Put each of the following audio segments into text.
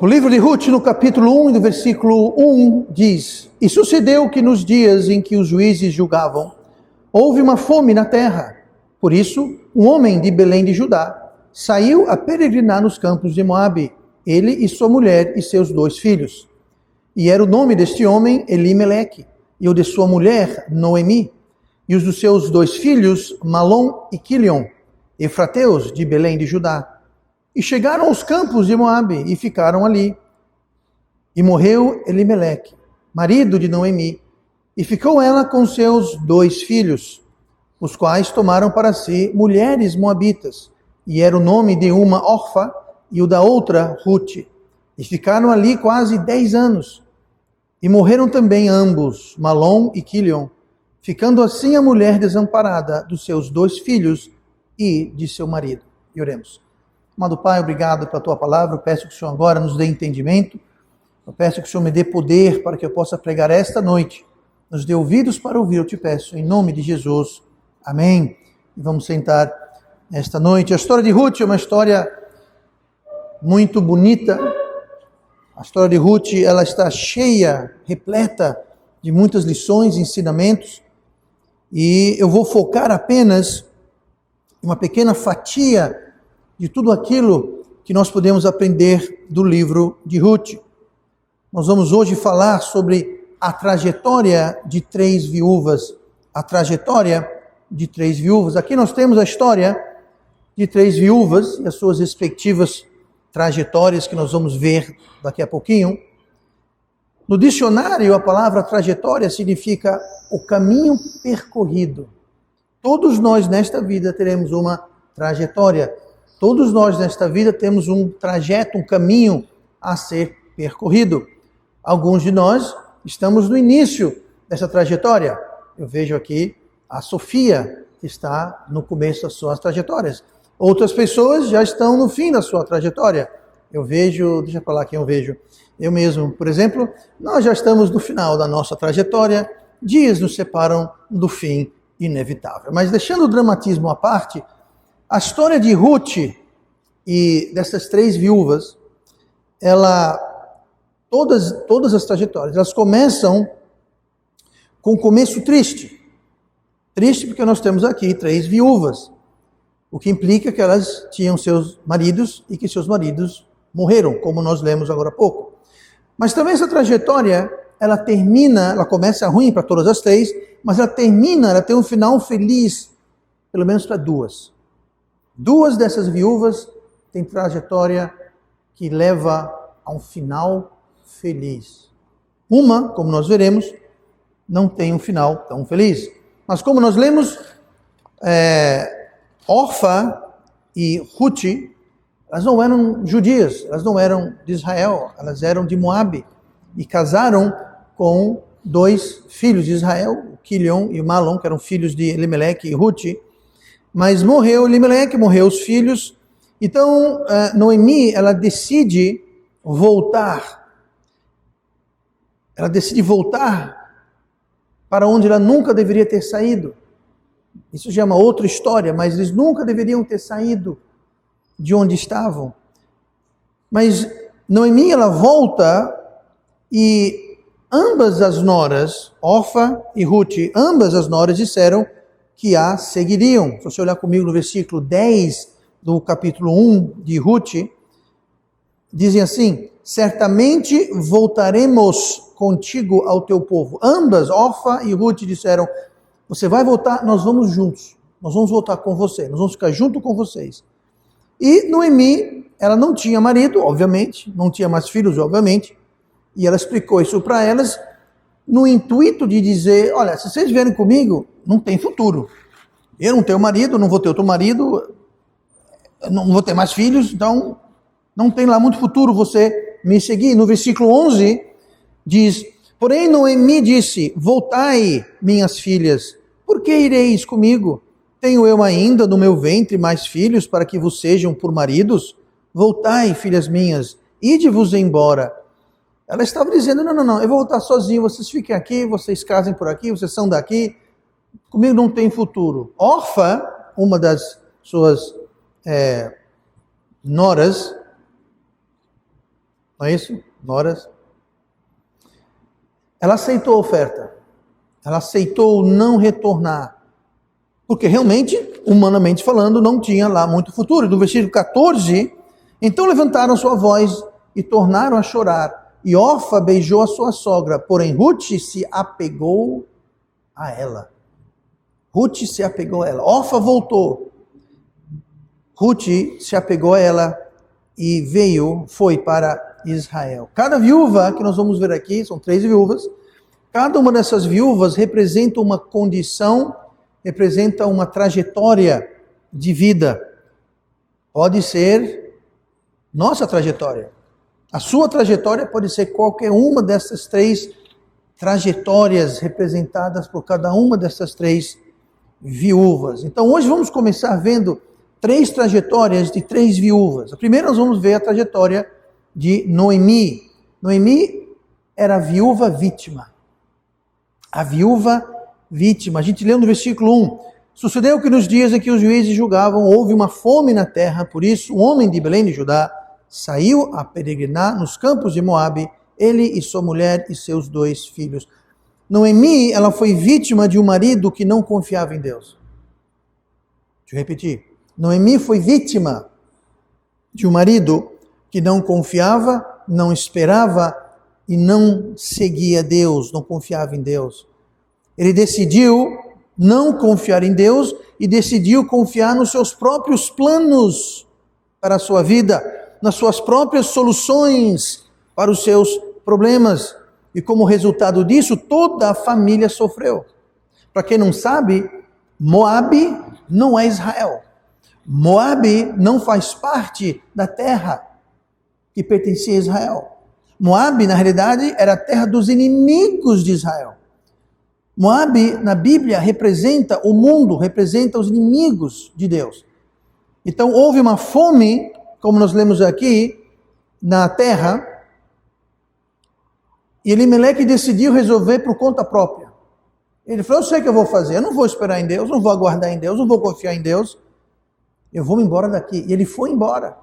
O livro de Ruth, no capítulo 1, do versículo 1, diz: E sucedeu que nos dias em que os juízes julgavam, houve uma fome na terra. Por isso, um homem de Belém de Judá saiu a peregrinar nos campos de Moabe, ele e sua mulher e seus 2 filhos. E era o nome deste homem Elimeleque, e o de sua mulher Noemi, e os dos seus 2 filhos Malom e Quilion, efrateus de Belém de Judá. E chegaram aos campos de Moabe e ficaram ali. E morreu Elimeleque, marido de Noemi, e ficou ela com seus 2 filhos, os quais tomaram para si mulheres moabitas, e era o nome de uma Orfa e o da outra Ruth. E ficaram ali quase 10 anos. E morreram também ambos, Malom e Quilion, ficando assim a mulher desamparada dos seus 2 filhos e de seu marido. E oremos. Amado Pai, obrigado pela Tua palavra. Eu peço que o Senhor agora nos dê entendimento. Eu peço que o Senhor me dê poder para que eu possa pregar esta noite. Nos dê ouvidos para ouvir, eu te peço, em nome de Jesus. Amém. E vamos sentar esta noite. A história de Ruth é uma história muito bonita. A história de Ruth, ela está cheia, repleta de muitas lições e ensinamentos. E eu vou focar apenas em uma pequena fatia de tudo aquilo que nós podemos aprender do livro de Ruth. Nós vamos hoje falar sobre a trajetória de 3 viúvas. A trajetória de 3 viúvas. Aqui nós temos a história de 3 viúvas e as suas respectivas trajetórias que nós vamos ver daqui a pouquinho. No dicionário, a palavra trajetória significa o caminho percorrido. Todos nós nesta vida teremos uma trajetória. Todos nós nesta vida temos um trajeto, um caminho a ser percorrido. Alguns de nós estamos no início dessa trajetória. Eu vejo aqui a Sofia, que está no começo das suas trajetórias. Outras pessoas já estão no fim da sua trajetória. Eu vejo, deixa para lá quem eu vejo. Eu mesmo, por exemplo, nós já estamos no final da nossa trajetória. Dias nos separam do fim inevitável. Mas deixando o dramatismo à parte, a história de Ruth e dessas 3 viúvas, todas as trajetórias, elas começam com um começo triste. Triste porque nós temos aqui 3 viúvas, o que implica que elas tinham seus maridos e que seus maridos morreram, como nós lemos agora há pouco. Mas também essa trajetória, ela começa ruim para todas as 3, mas ela tem um final feliz, pelo menos para 2. 2 dessas viúvas têm trajetória que leva a um final feliz. Uma, como nós veremos, não tem um final tão feliz. Mas como nós lemos, Orfa e Ruth, elas não eram judias, elas não eram de Israel, elas eram de Moabe. E casaram com 2 filhos de Israel, o Quilion e o Malom, que eram filhos de Elimeleque e Ruth. Mas morreu Elimeleque, morreu os filhos. Então, Noemi, ela decide voltar. Ela decide voltar para onde ela nunca deveria ter saído. Isso já é uma outra história, mas eles nunca deveriam ter saído de onde estavam. Mas Noemi, ela volta e ambas as noras, Orfa e Ruth, ambas as noras disseram que a seguiriam. Se você olhar comigo no versículo 10 do capítulo 1 de Ruth, dizem assim: certamente voltaremos contigo ao teu povo. Ambas, Orfa e Ruth, disseram: você vai voltar, nós vamos juntos. Nós vamos voltar com você, nós vamos ficar junto com vocês. E Noemi, ela não tinha marido, obviamente, não tinha mais filhos, obviamente, e ela explicou isso para elas no intuito de dizer: olha, se vocês vierem comigo, não tem futuro. Eu não tenho marido, não vou ter outro marido, não vou ter mais filhos, então não tem lá muito futuro você me seguir. No versículo 11 diz: porém Noemi disse: voltai, minhas filhas, por que ireis comigo? Tenho eu ainda no meu ventre mais filhos para que vos sejam por maridos? Voltai, filhas minhas, ide-vos embora. Ela estava dizendo: não, eu vou voltar sozinho, vocês fiquem aqui, vocês casem por aqui, vocês são daqui, comigo não tem futuro. Orfa, uma das suas noras, não é isso? Noras. Ela aceitou a oferta. Ela aceitou não retornar. Porque realmente, humanamente falando, não tinha lá muito futuro. No versículo 14, então levantaram sua voz e tornaram a chorar. E Orfa beijou a sua sogra, porém Ruth se apegou a ela. Ruth se apegou a ela. Orfa voltou. Ruth se apegou a ela e foi para Israel. Cada viúva que nós vamos ver aqui, são 3 viúvas, cada uma dessas viúvas representa uma condição, representa uma trajetória de vida. Pode ser nossa trajetória. A sua trajetória pode ser qualquer uma dessas 3 trajetórias representadas por cada uma dessas 3 viúvas. Então hoje vamos começar vendo 3 trajetórias de 3 viúvas. A primeira nós vamos ver a trajetória de Noemi. Noemi era a viúva vítima. A viúva vítima. A gente leu no versículo 1. Sucedeu que nos dias em que os juízes julgavam, houve uma fome na terra, por isso um homem de Belém de Judá saiu a peregrinar nos campos de Moabe, ele e sua mulher e seus 2 filhos. Noemi, ela foi vítima de um marido que não confiava em Deus. Deixa eu repetir. Noemi foi vítima de um marido que não confiava, não esperava e não seguia Deus, não confiava em Deus. Ele decidiu não confiar em Deus e decidiu confiar nos seus próprios planos para a sua vida, nas suas próprias soluções para os seus problemas. E como resultado disso, toda a família sofreu. Para quem não sabe, Moabe não é Israel. Moabe não faz parte da terra que pertencia a Israel. Moabe, na realidade, era a terra dos inimigos de Israel. Moabe, na Bíblia, representa o mundo, representa os inimigos de Deus. Então, houve uma fome, como nós lemos aqui, na terra, e Elimeleque decidiu resolver por conta própria. Ele falou, eu sei o que eu vou fazer, eu não vou esperar em Deus, não vou aguardar em Deus, não vou confiar em Deus, eu vou embora daqui. E ele foi embora.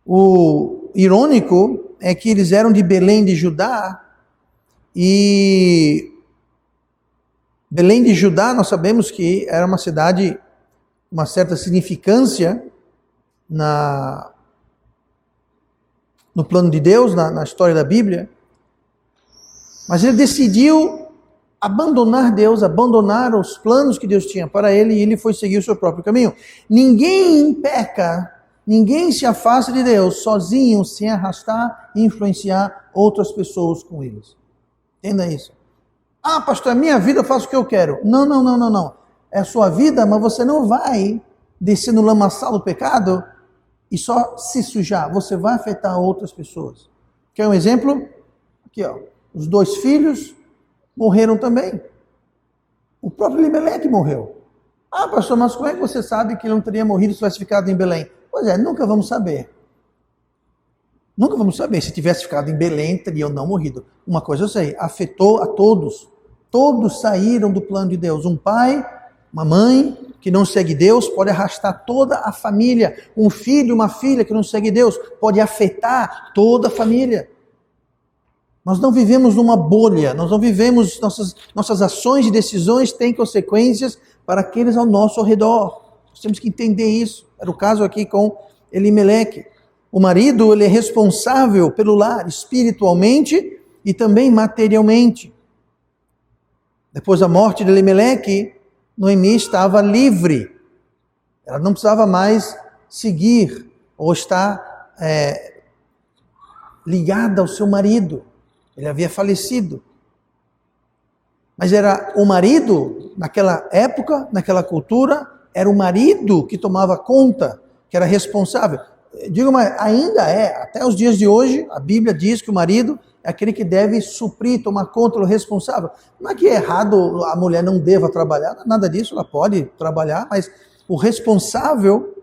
O irônico é que eles eram de Belém de Judá, e Belém de Judá, nós sabemos que era uma cidade, uma certa significância no plano de Deus, na história da Bíblia. Mas ele decidiu abandonar Deus, abandonar os planos que Deus tinha para ele, e ele foi seguir o seu próprio caminho. Ninguém peca, ninguém se afasta de Deus sozinho, sem arrastar e influenciar outras pessoas com eles. Entenda isso. Ah, pastor, é minha vida, eu faço o que eu quero. Não. É a sua vida, mas você não vai descer no lamaçal do pecado e só se sujar. Você vai afetar outras pessoas. Quer um exemplo? Aqui, ó. Os 2 filhos morreram também. O próprio Elimeleque morreu. Ah, pastor, mas como é que você sabe que ele não teria morrido se tivesse ficado em Belém? Pois é, nunca vamos saber. Nunca vamos saber. Se tivesse ficado em Belém, teriam não morrido. Uma coisa eu sei, afetou a todos. Todos saíram do plano de Deus. Um pai, uma mãe que não segue Deus pode arrastar toda a família. Um filho, uma filha que não segue Deus pode afetar toda a família. Nós não vivemos numa bolha, nós não vivemos, nossas ações e decisões têm consequências para aqueles ao nosso redor. Nós temos que entender isso. Era o caso aqui com Elimeleque. O marido, ele é responsável pelo lar espiritualmente e também materialmente. Depois da morte de Elimeleque, Noemi estava livre. Ela não precisava mais seguir ou estar ligada ao seu marido. Ele havia falecido. Mas era o marido, naquela época, naquela cultura, era o marido que tomava conta, que era responsável. Digo, mas ainda até os dias de hoje, a Bíblia diz que o marido é aquele que deve suprir, tomar conta do responsável. Não é que é errado a mulher não deva trabalhar, nada disso, ela pode trabalhar, mas o responsável,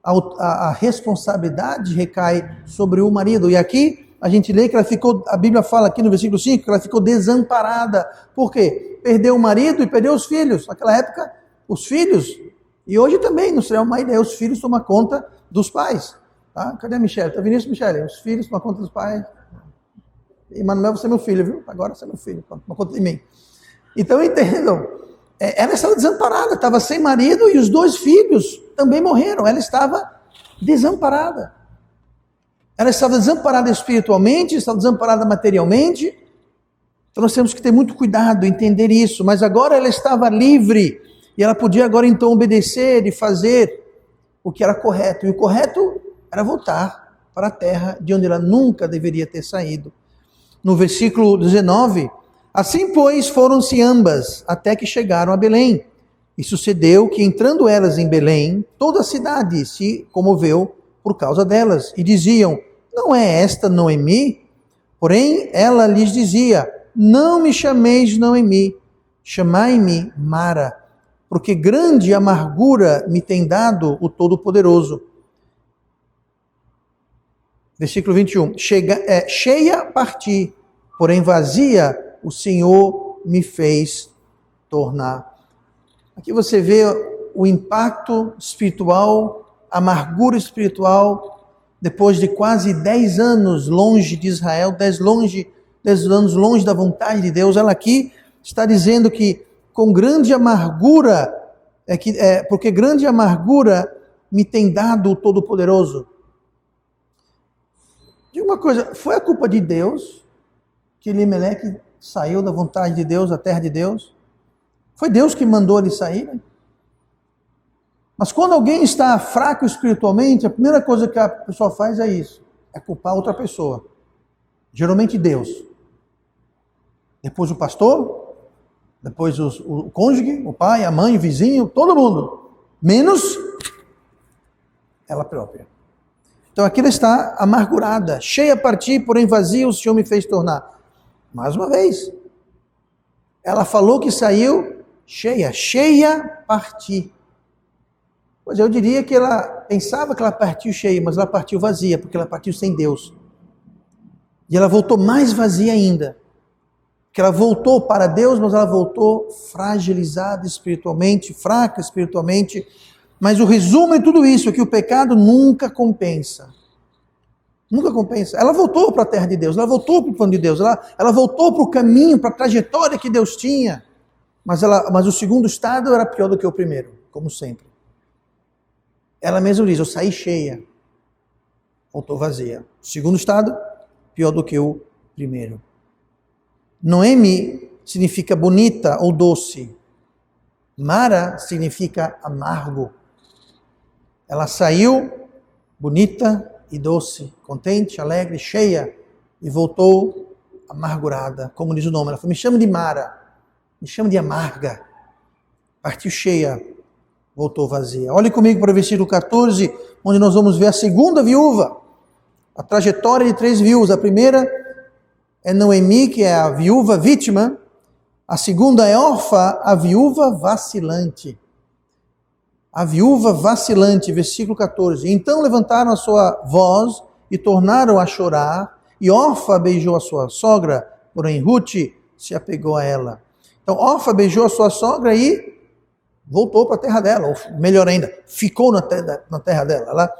a responsabilidade recai sobre o marido. E aqui a gente lê que ela ficou, a Bíblia fala aqui no versículo 5, que ela ficou desamparada. Por quê? Perdeu o marido e perdeu os filhos. Naquela época, os filhos, e hoje também não seria uma ideia, os filhos tomam conta dos pais. Tá? Cadê a Michelle? Tá Vinícius e Michelle? Os filhos tomam conta dos pais. E Manuel, você é meu filho, viu? Agora você é meu filho, toma conta de mim. Então entendam, ela estava desamparada, estava sem marido e os 2 filhos também morreram. Ela estava desamparada. Ela estava desamparada espiritualmente, estava desamparada materialmente. Então nós temos que ter muito cuidado, entender isso. Mas agora ela estava livre e ela podia agora então obedecer e fazer o que era correto. E o correto era voltar para a terra de onde ela nunca deveria ter saído. No versículo 19, assim pois foram-se ambas até que chegaram a Belém. E sucedeu que entrando elas em Belém, toda a cidade se comoveu por causa delas. E diziam, não é esta Noemi? Porém ela lhes dizia, não me chameis Noemi, chamai-me Mara, porque grande amargura me tem dado o Todo-Poderoso. Versículo 21. Cheia parti, porém vazia o Senhor me fez tornar. Aqui você vê o impacto espiritual, a amargura espiritual, depois de quase 10 anos longe de Israel, 10 anos longe da vontade de Deus. Ela aqui está dizendo que com grande amargura, porque grande amargura me tem dado o Todo-Poderoso. Diga uma coisa, foi a culpa de Deus que Elimeleque saiu da vontade de Deus, da terra de Deus? Foi Deus que mandou ele sair? Né? Mas quando alguém está fraco espiritualmente, a primeira coisa que a pessoa faz é isso, é culpar outra pessoa. Geralmente Deus. Depois o pastor, depois o cônjuge, o pai, a mãe, o vizinho, todo mundo. Menos ela própria. Então aqui ela está amargurada, cheia a partir, porém vazia o Senhor me fez tornar. Mais uma vez, ela falou que saiu cheia partir. Pois eu diria que ela pensava que ela partiu cheia, mas ela partiu vazia, porque ela partiu sem Deus. E ela voltou mais vazia ainda. Que ela voltou para Deus, mas ela voltou fragilizada espiritualmente, fraca espiritualmente. Mas o resumo de tudo isso é que o pecado nunca compensa. Nunca compensa. Ela voltou para a terra de Deus, ela voltou para o plano de Deus, ela voltou para o caminho, para a trajetória que Deus tinha. Mas o segundo estado era pior do que o primeiro, como sempre. Ela mesma diz, eu saí cheia, voltou vazia. O segundo estado, pior do que o primeiro. Noemi significa bonita ou doce. Mara significa amargo. Ela saiu bonita e doce, contente, alegre, cheia, e voltou amargurada, como diz o nome. Ela falou, me chama de Mara, me chama de amarga. Partiu cheia, voltou vazia. Olhe comigo para o versículo 14, onde nós vamos ver a segunda viúva. A trajetória de 3 viúvas. A primeira é Noemi, que é a viúva vítima. A segunda é Orfa, a viúva vacilante. A viúva vacilante, versículo 14. Então levantaram a sua voz e tornaram a chorar. E Orfa beijou a sua sogra, porém Ruth se apegou a ela. Então Orfa beijou a sua sogra e voltou para a terra dela. Ou melhor ainda, ficou na terra dela. Ela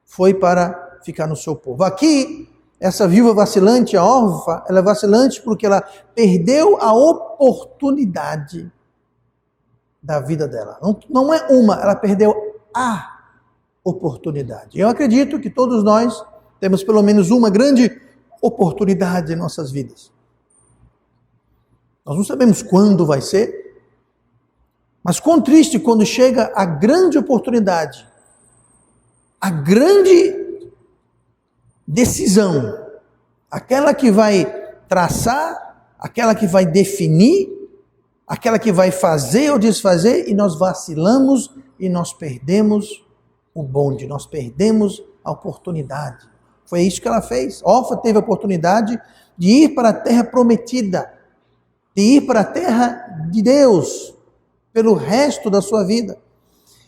foi para ficar no seu povo. Aqui, essa viúva vacilante, a Orfa, ela é vacilante porque ela perdeu a oportunidade da vida dela. Não é uma, ela perdeu a oportunidade. Eu acredito que todos nós temos pelo menos uma grande oportunidade em nossas vidas. Nós não sabemos quando vai ser, mas quão triste quando chega a grande oportunidade, a grande decisão, aquela que vai traçar, aquela que vai definir, aquela que vai fazer ou desfazer, e nós vacilamos e nós perdemos o bonde, nós perdemos a oportunidade. Foi isso que ela fez. Orfa teve a oportunidade de ir para a terra prometida, de ir para a terra de Deus, pelo resto da sua vida.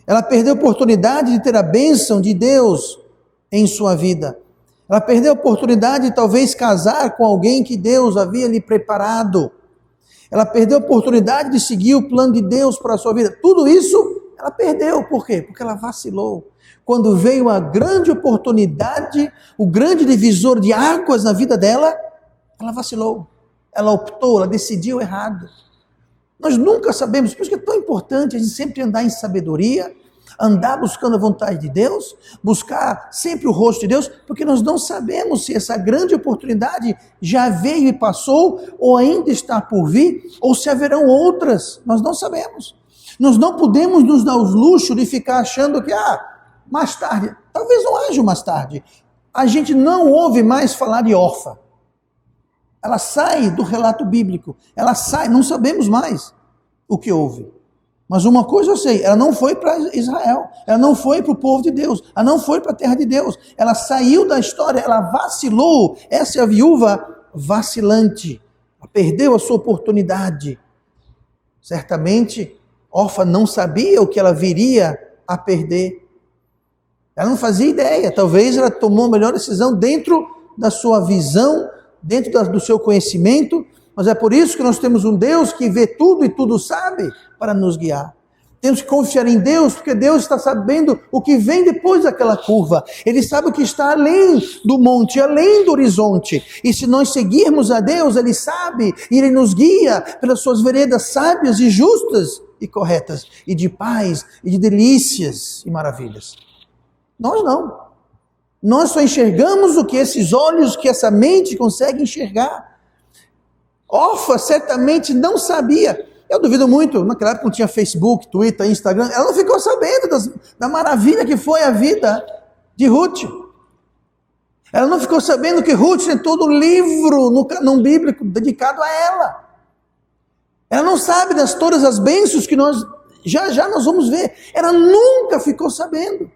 Ela perdeu a oportunidade de ter a bênção de Deus em sua vida. Ela perdeu a oportunidade de talvez casar com alguém que Deus havia lhe preparado. Ela perdeu a oportunidade de seguir o plano de Deus para a sua vida. Tudo isso ela perdeu. Por quê? Porque ela vacilou. Quando veio a grande oportunidade, o grande divisor de águas na vida dela, ela vacilou, ela optou, ela decidiu errado. Nós nunca sabemos, por isso que é tão importante a gente sempre andar em sabedoria, andar buscando a vontade de Deus, buscar sempre o rosto de Deus, porque nós não sabemos se essa grande oportunidade já veio e passou, ou ainda está por vir, ou se haverão outras, nós não sabemos. Nós não podemos nos dar o luxo de ficar achando que, mais tarde, talvez não haja mais tarde. A gente não ouve mais falar de Orfa. Ela sai do relato bíblico, ela sai, não sabemos mais o que houve. Mas uma coisa eu sei, ela não foi para Israel, ela não foi para o povo de Deus, ela não foi para a terra de Deus, ela saiu da história, ela vacilou, essa é a viúva vacilante, ela perdeu a sua oportunidade. Certamente, Orfa não sabia o que ela viria a perder, ela não fazia ideia, talvez ela tomou a melhor decisão dentro da sua visão, dentro do seu conhecimento, mas é por isso que nós temos um Deus que vê tudo e tudo sabe para nos guiar. Temos que confiar em Deus, porque Deus está sabendo o que vem depois daquela curva. Ele sabe o que está além do monte, além do horizonte. E se nós seguirmos a Deus, Ele sabe, e Ele nos guia pelas suas veredas sábias e justas e corretas, e de paz, e de delícias e maravilhas. Nós não. Nós só enxergamos o que esses olhos, que essa mente consegue enxergar. Orfa certamente não sabia. Eu duvido muito, naquela época não tinha Facebook, Twitter, Instagram. Ela não ficou sabendo da maravilha que foi a vida de Ruth. Ela não ficou sabendo que Ruth tem todo um livro no cânon bíblico dedicado a ela. Ela não sabe das todas as bênçãos que nós já nós vamos ver. Ela nunca ficou sabendo.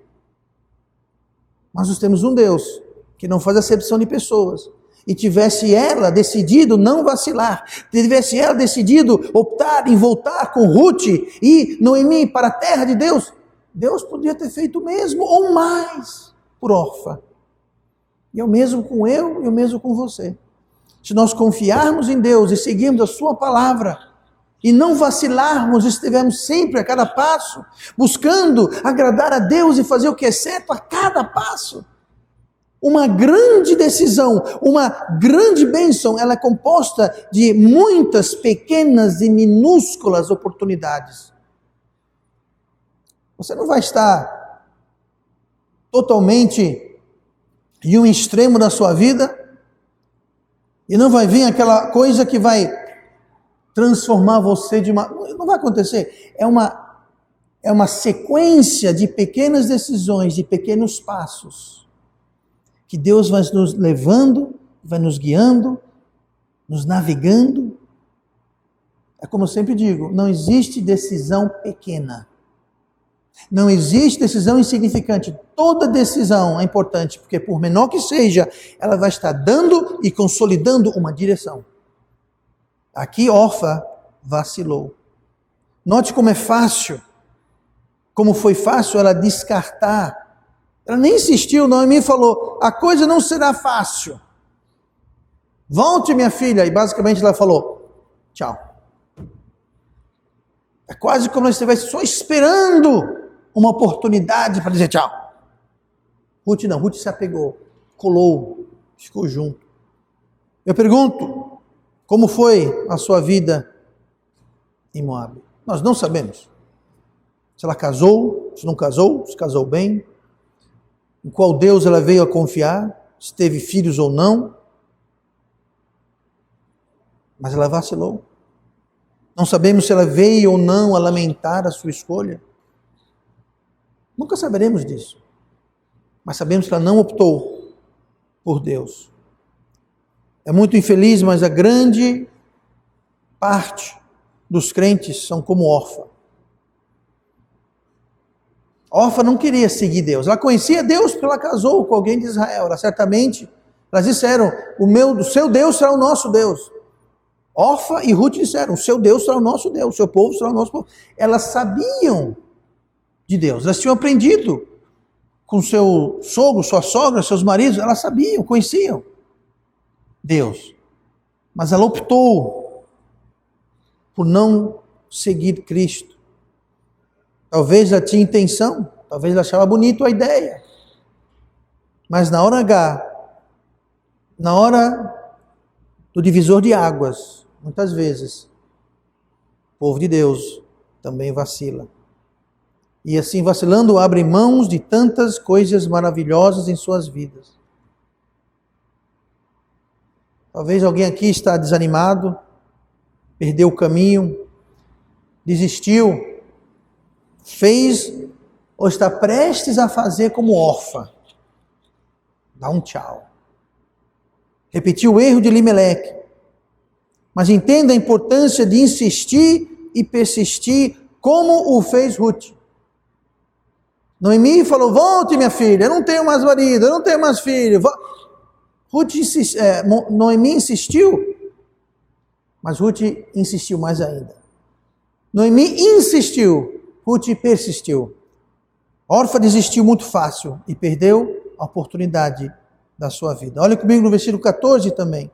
Mas nós temos um Deus que não faz acepção de pessoas. E tivesse ela decidido não vacilar, tivesse ela decidido optar em voltar com Ruth e Noemi para a terra de Deus, Deus poderia ter feito o mesmo ou mais por Orfa. E é o mesmo com eu e o mesmo com você. Se nós confiarmos em Deus e seguirmos a sua palavra, e não vacilarmos, estivermos sempre a cada passo, buscando agradar a Deus e fazer o que é certo a cada passo. Uma grande decisão, uma grande bênção, ela é composta de muitas pequenas e minúsculas oportunidades. Você não vai estar totalmente em um extremo da sua vida e não vai vir aquela coisa que vai transformar você de uma... Não vai acontecer. É uma sequência de pequenas decisões, de pequenos passos, que Deus vai nos levando, vai nos guiando, nos navegando. É como eu sempre digo, não existe decisão pequena. Não existe decisão insignificante. Toda decisão é importante, porque por menor que seja, ela vai estar dando e consolidando uma direção. Aqui Orfa vacilou. Note como é fácil, como foi fácil ela descartar. Ela nem insistiu, Noemi falou, a coisa não será fácil. Volte, minha filha. E basicamente ela falou, tchau. É quase como se estivesse só esperando uma oportunidade para dizer tchau. Ruth não, Ruth se apegou, colou, ficou junto. Eu pergunto, como foi a sua vida em Moabe? Nós não sabemos. Se ela casou, se não casou, se casou bem, em qual Deus ela veio a confiar, se teve filhos ou não. Mas ela vacilou. Não sabemos se ela veio ou não a lamentar a sua escolha. Nunca saberemos disso. Mas sabemos que ela não optou por Deus. É muito infeliz, mas a grande parte dos crentes são como Orfa. Orfa não queria seguir Deus. Ela conhecia Deus porque ela casou com alguém de Israel. Elas disseram, o seu Deus será o nosso Deus. Orfa e Ruth disseram, o seu Deus será o nosso Deus, o seu povo será o nosso povo. Elas sabiam de Deus, elas tinham aprendido com seu sogro, sua sogra, seus maridos, elas sabiam, conheciam Deus. Mas ela optou por não seguir Cristo. Talvez ela tinha intenção, Talvez ele achava bonito a ideia. Mas na hora H, na hora do divisor de águas, muitas vezes, o povo de Deus também vacila. E assim, vacilando, abre mãos de tantas coisas maravilhosas em suas vidas. Talvez alguém aqui está desanimado, perdeu o caminho, desistiu, fez ou está prestes a fazer como órfã. Dá um tchau. Repetiu o erro de Elimeleque. Mas entenda a importância de insistir e persistir como o fez Ruth. Noemi falou, volte minha filha, eu não tenho mais marido, eu não tenho mais filho. Noemi insistiu, mas Ruth insistiu mais ainda. Noemi insistiu, Ruth persistiu. Orfa desistiu muito fácil e perdeu a oportunidade da sua vida. Olha comigo no versículo 14 também.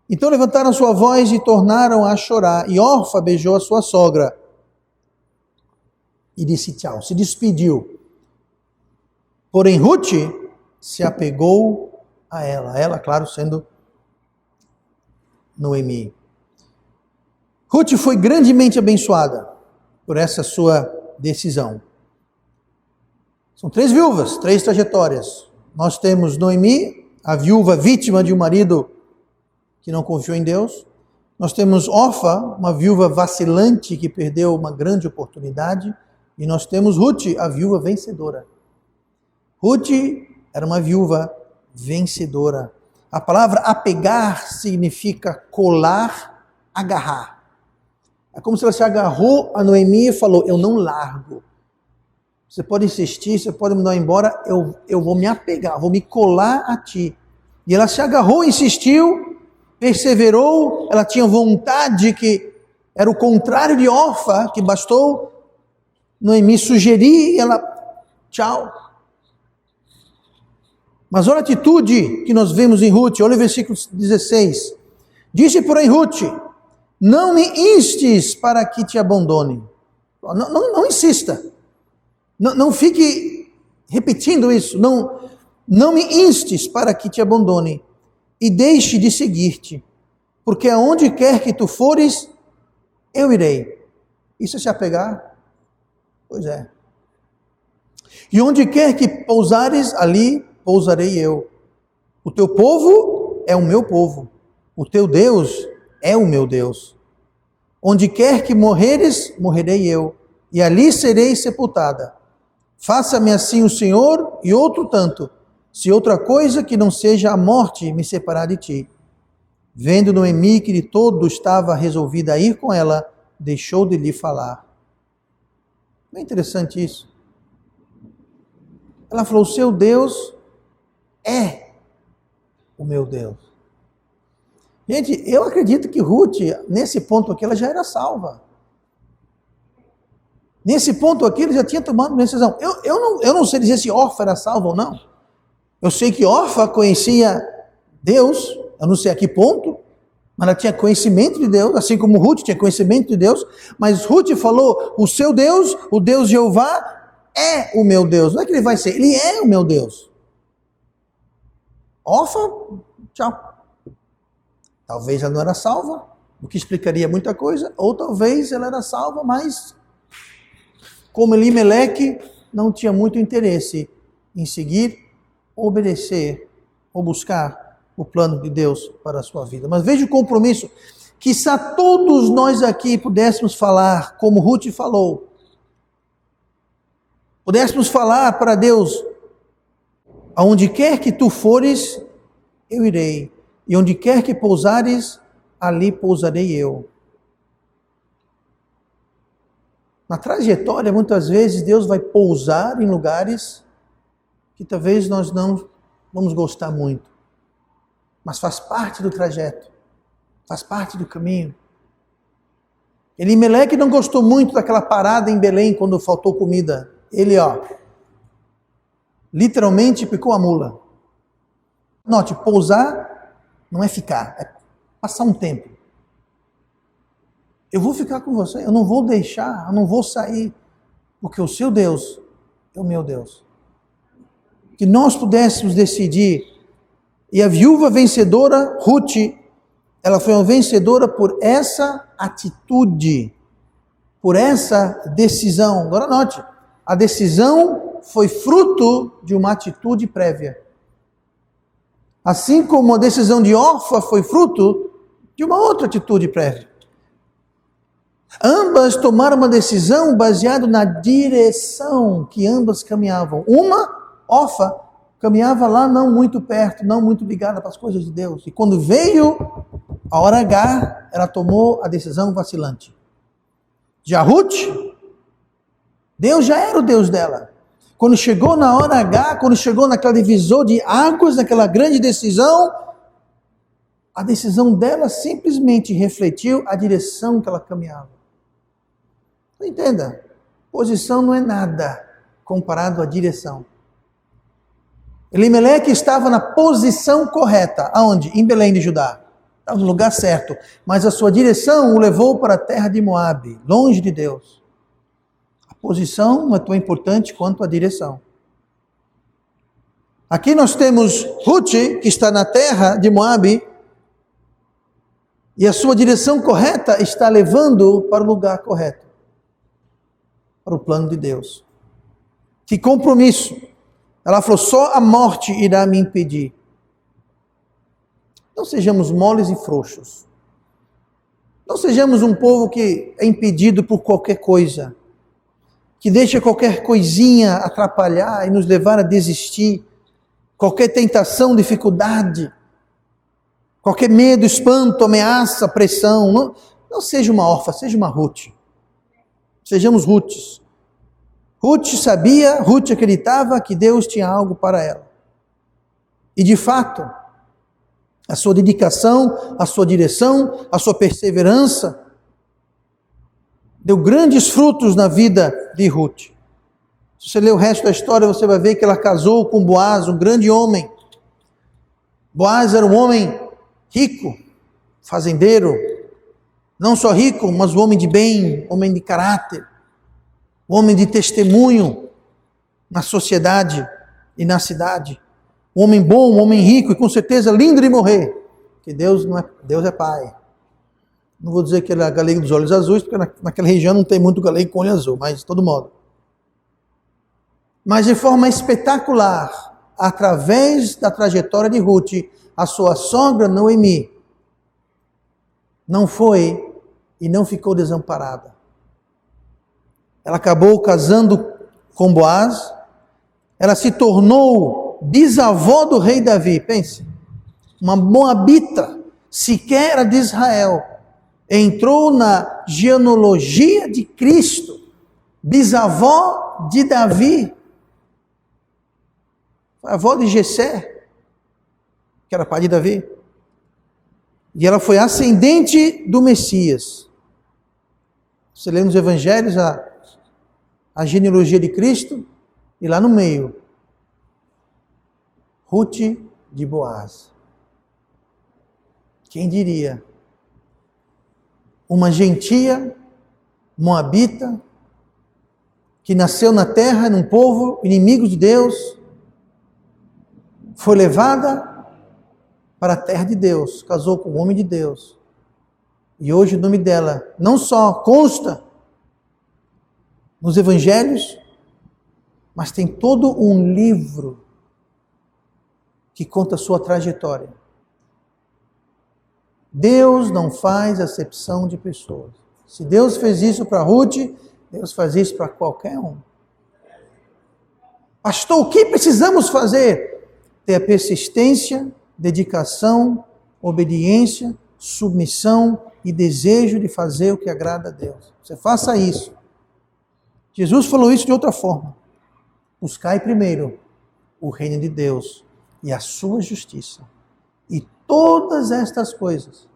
Então levantaram sua voz e tornaram a chorar, e Orfa beijou a sua sogra e disse tchau, se despediu. Porém Ruth se apegou a ela, claro, sendo Noemi. Ruth foi grandemente abençoada por essa sua decisão. São 3 viúvas, 3 trajetórias. Nós temos Noemi, a viúva vítima de um marido que não confiou em Deus. Nós temos Orfa, uma viúva vacilante que perdeu uma grande oportunidade. E nós temos Ruth, a viúva vencedora. Ruth era uma viúva vencedora. A palavra apegar significa colar, agarrar. É como se ela se agarrou a Noemi e falou, eu não largo. Você pode insistir, você pode me mandar embora, eu vou me apegar, vou me colar a ti. E ela se agarrou, insistiu, perseverou, ela tinha vontade, que era o contrário de Orfa, que bastou Noemi sugerir e ela, tchau. Mas olha a atitude que nós vemos em Ruth, olha o versículo 16. Disse, porém, Ruth, não me instes para que te abandone. Não insista. Não fique repetindo isso. Não me instes para que te abandone e deixe de seguir-te, porque aonde quer que tu fores, eu irei. Isso é se apegar? Pois é. E onde quer que pousares, ali pousarei eu. O teu povo é o meu povo. O teu Deus é o meu Deus. Onde quer que morreres, morrerei eu. E ali serei sepultada. Faça-me assim o Senhor e outro tanto, se outra coisa que não seja a morte me separar de ti. Vendo Noemi que de todo estava resolvida a ir com ela, deixou de lhe falar. Não é interessante isso? Ela falou, o seu Deus é o meu Deus. Gente, eu acredito que Ruth, nesse ponto aqui, ela já era salva. Nesse ponto aqui, ele já tinha tomado uma decisão. Eu não sei dizer se Orfa era salva ou não. Eu sei que Orfa conhecia Deus, eu não sei a que ponto, mas ela tinha conhecimento de Deus, assim como Ruth tinha conhecimento de Deus, mas Ruth falou, o seu Deus, o Deus Jeová, é o meu Deus. Não é que ele vai ser, ele é o meu Deus. Orfa, tchau. Talvez ela não era salva, o que explicaria muita coisa, ou talvez ela era salva, mas como Elimeleque não tinha muito interesse em seguir, obedecer ou buscar o plano de Deus para a sua vida. Mas veja o compromisso, quizá todos nós aqui pudéssemos falar como Ruth falou, pudéssemos falar para Deus, aonde quer que tu fores, eu irei, e onde quer que pousares, ali pousarei eu. Na trajetória, muitas vezes, Deus vai pousar em lugares que talvez nós não vamos gostar muito. Mas faz parte do trajeto, faz parte do caminho. Elimeleque não gostou muito daquela parada em Belém quando faltou comida. Ele, literalmente picou a mula. Note, pousar não é ficar, é passar um tempo. Eu vou ficar com você, eu não vou deixar, eu não vou sair, porque o seu Deus Oh, meu Deus. Que nós pudéssemos decidir. E a viúva vencedora, Ruth, ela foi uma vencedora por essa atitude, por essa decisão. Agora note, a decisão foi fruto de uma atitude prévia. Assim como a decisão de Orfa foi fruto de uma outra atitude prévia. Ambas tomaram uma decisão baseada na direção que ambas caminhavam. Uma, Orfa, caminhava lá não muito perto, não muito ligada para as coisas de Deus. E quando veio a hora H, ela tomou a decisão vacilante. Já Ruth, Deus já era o Deus dela. Quando chegou na hora H, quando chegou naquela divisor de águas, naquela grande decisão, a decisão dela simplesmente refletiu a direção que ela caminhava. Entenda, posição não é nada comparado à direção. Elimeleque estava na posição correta. Aonde? Em Belém de Judá. Estava no lugar certo. Mas a sua direção o levou para a terra de Moabe, longe de Deus. A posição não é tão importante quanto a direção. Aqui nós temos Ruth, que está na terra de Moabe, e a sua direção correta está levando para o lugar correto. Para o plano de Deus. Que compromisso. Ela falou, só a morte irá me impedir. Não sejamos moles e frouxos. Não sejamos um povo que é impedido por qualquer coisa. Que deixa qualquer coisinha atrapalhar e nos levar a desistir. Qualquer tentação, dificuldade. Qualquer medo, espanto, ameaça, pressão. Não seja uma órfã, seja uma Ruth. Sejamos Ruths. Ruth sabia, Ruth acreditava que Deus tinha algo para ela. E de fato, a sua dedicação, a sua direção, a sua perseverança, deu grandes frutos na vida de Ruth. Se você ler o resto da história, você vai ver que ela casou com Boaz, um grande homem. Boaz era um homem rico, fazendeiro, não só rico, mas um homem de bem, homem de caráter, um homem de testemunho na sociedade e na cidade. Um homem bom, um homem rico e com certeza lindo de morrer. Porque Deus é Pai. Não vou dizer que ele é galego dos olhos azuis, porque naquela região não tem muito galego com olho azul, mas de todo modo. Mas de forma espetacular, através da trajetória de Ruth, a sua sogra Noemi não foi e não ficou desamparada. Ela acabou casando com Boaz, ela se tornou bisavó do rei Davi, pense, uma moabita, sequer era de Israel, entrou na genealogia de Cristo, bisavó de Davi, avó de Jessé, que era pai de Davi. E ela foi ascendente do Messias. Você lê nos evangelhos a genealogia de Cristo, e lá no meio, Ruth de Boaz. Quem diria? Uma gentia moabita, que nasceu na terra, num povo inimigo de Deus, foi levada para a terra de Deus, casou com um homem de Deus. E hoje o nome dela não só consta nos evangelhos, mas tem todo um livro que conta a sua trajetória. Deus não faz acepção de pessoas. Se Deus fez isso para Ruth, Deus faz isso para qualquer um. Pastor, o que precisamos fazer? Ter a persistência, dedicação, obediência, submissão e desejo de fazer o que agrada a Deus. Você faça isso. Jesus falou isso de outra forma. Buscai primeiro o reino de Deus e a sua justiça. E todas estas coisas.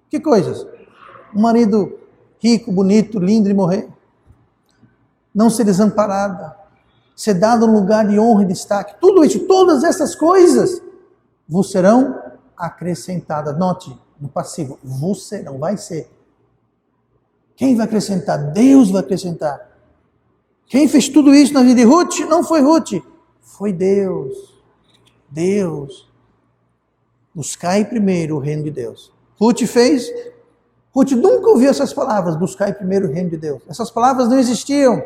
Que coisas? Um marido rico, bonito, lindo de morrer. Não ser desamparada. Ser dado um lugar de honra e destaque. Tudo isso, todas essas coisas vos serão acrescentadas. Note, no passivo, vos serão, vai ser. Quem vai acrescentar? Deus vai acrescentar. Quem fez tudo isso na vida de Ruth não foi Ruth, foi Deus. Deus. Buscai primeiro o reino de Deus. Ruth fez. Ruth nunca ouviu essas palavras, buscai primeiro o reino de Deus. Essas palavras não existiam.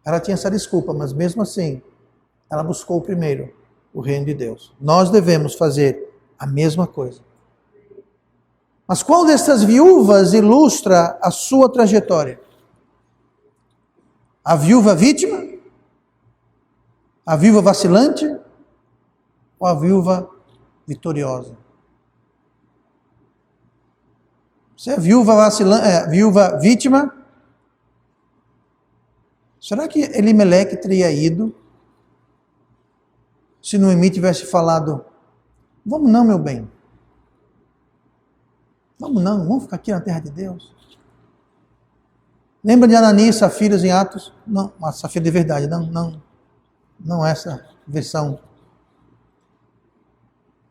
Ela tinha essa desculpa, mas mesmo assim, ela buscou primeiro o reino de Deus. Nós devemos fazer a mesma coisa. Mas qual dessas viúvas ilustra a sua trajetória? A viúva vítima? A viúva vacilante? Ou a viúva vitoriosa? Se é viúva vítima, será que Elimeleque teria ido se Noemi tivesse falado, vamos não, meu bem, vamos não, vamos ficar aqui na terra de Deus? Lembra de Ananias e Safira em Atos? Não, a Safira de verdade, não essa versão.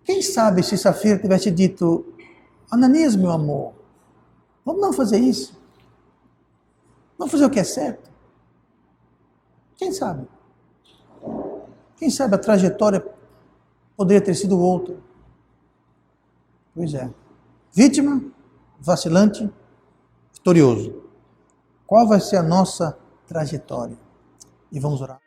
Quem sabe se Safira tivesse dito, Ananias, meu amor, vamos não fazer isso? Vamos fazer o que é certo? Quem sabe? Quem sabe a trajetória poderia ter sido outra. Pois é. Vítima, vacilante, vitorioso. Qual vai ser a nossa trajetória? E vamos orar.